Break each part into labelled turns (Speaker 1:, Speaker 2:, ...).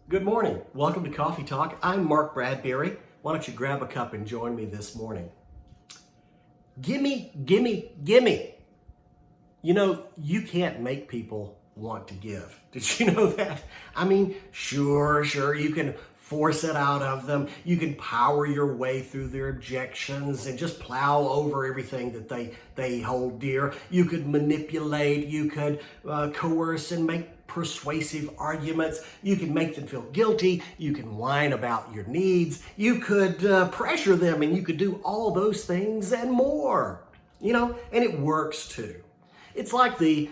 Speaker 1: Good morning. Welcome to Coffee Talk. I'm Mark Bradberry. Why don't you grab a cup and join me this morning? Gimme, gimme, gimme. You know, you can't make people want to give. Did you know that? I mean, sure, you can force it out of them. You can power your way through their objections and just plow over everything that they hold dear. You could manipulate, you could coerce and make persuasive arguments. You can make them feel guilty. You can whine about your needs. You could pressure them, and you could do all those things and more. You know, and it works too. It's like the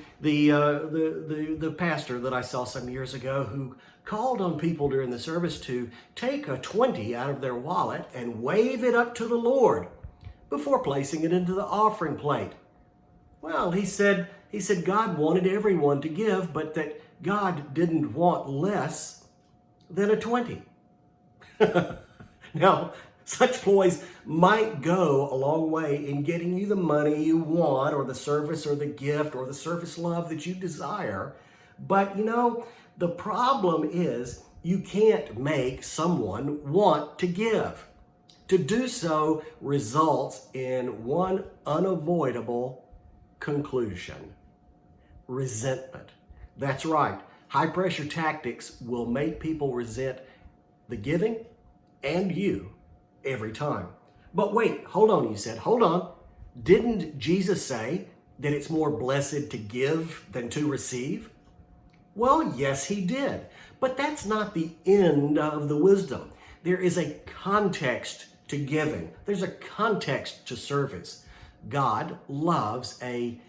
Speaker 1: pastor that I saw some years ago who called on people during the service to take a 20 out of their wallet and wave it up to the Lord before placing it into the offering plate. Well, he said God wanted everyone to give, but that God didn't want less than a 20. Now, such ploys might go a long way in getting you the money you want, or the service or the gift or the service love that you desire. But you know, the problem is you can't make someone want to give. To do so results in one unavoidable conclusion: resentment. That's right. High pressure tactics will make people resent the giving and you every time. But wait, hold on, you said. Hold on. Didn't Jesus say that it's more blessed to give than to receive? Well, yes, he did. But that's not the end of the wisdom. There is a context to giving. There's a context to service. God loves a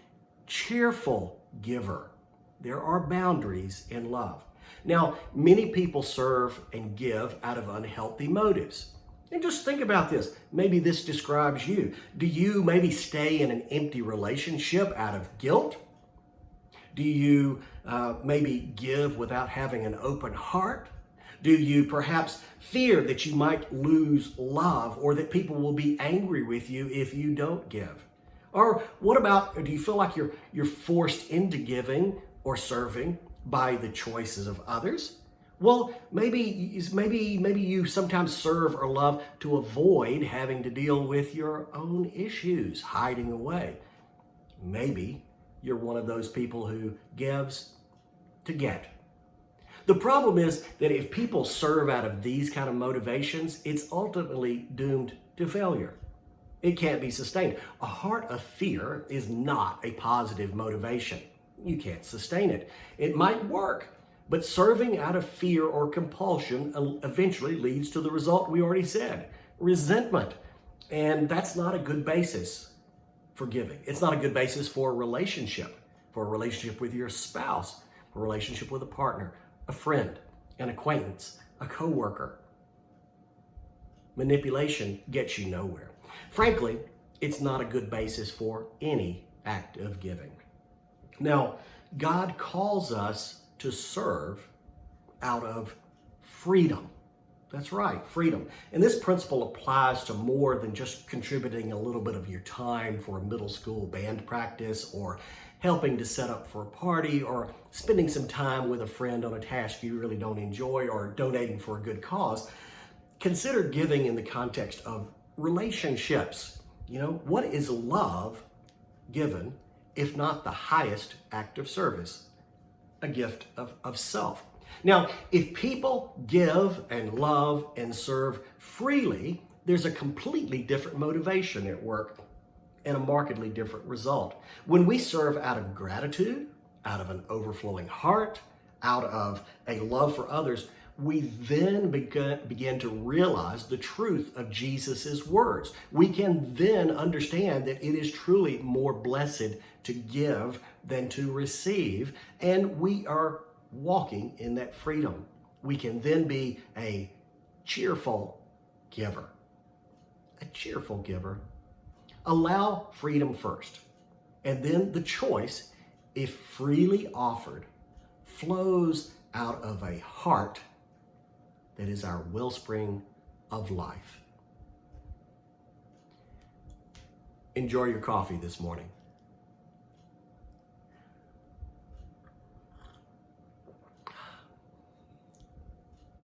Speaker 1: cheerful giver. There are boundaries in love. Now, many people serve and give out of unhealthy motives. And just think about this. Maybe this describes you. Do you maybe stay in an empty relationship out of guilt? Do you maybe give without having an open heart? Do you perhaps fear that you might lose love, or that people will be angry with you if you don't give? Or what about, do you feel like you're forced into giving or serving by the choices of others? Well, maybe you sometimes serve or love to avoid having to deal with your own issues, hiding away. Maybe you're one of those people who gives to get. The problem is that if people serve out of these kind of motivations, it's ultimately doomed to failure. It can't be sustained. A heart of fear is not a positive motivation. You can't sustain it. It might work, but serving out of fear or compulsion eventually leads to the result we already said: resentment. And that's not a good basis for giving. It's not a good basis for a relationship with your spouse, for a relationship with a partner, a friend, an acquaintance, a coworker. Manipulation gets you nowhere. Frankly, it's not a good basis for any act of giving. Now, God calls us to serve out of freedom. That's right, freedom. And this principle applies to more than just contributing a little bit of your time for a middle school band practice, or helping to set up for a party, or spending some time with a friend on a task you really don't enjoy, or donating for a good cause. Consider giving in the context of relationships. You know, what is love given if not the highest act of service? A gift of self. Now, if people give and love and serve freely, there's a completely different motivation at work and a markedly different result. When we serve out of gratitude, out of an overflowing heart, out of a love for others, we then begin to realize the truth of Jesus's words. We can then understand that it is truly more blessed to give than to receive, and we are walking in that freedom. We can then be a cheerful giver. A cheerful giver. Allow freedom first, and then the choice, if freely offered, flows out of a heart that is our wellspring of life. Enjoy your coffee this morning.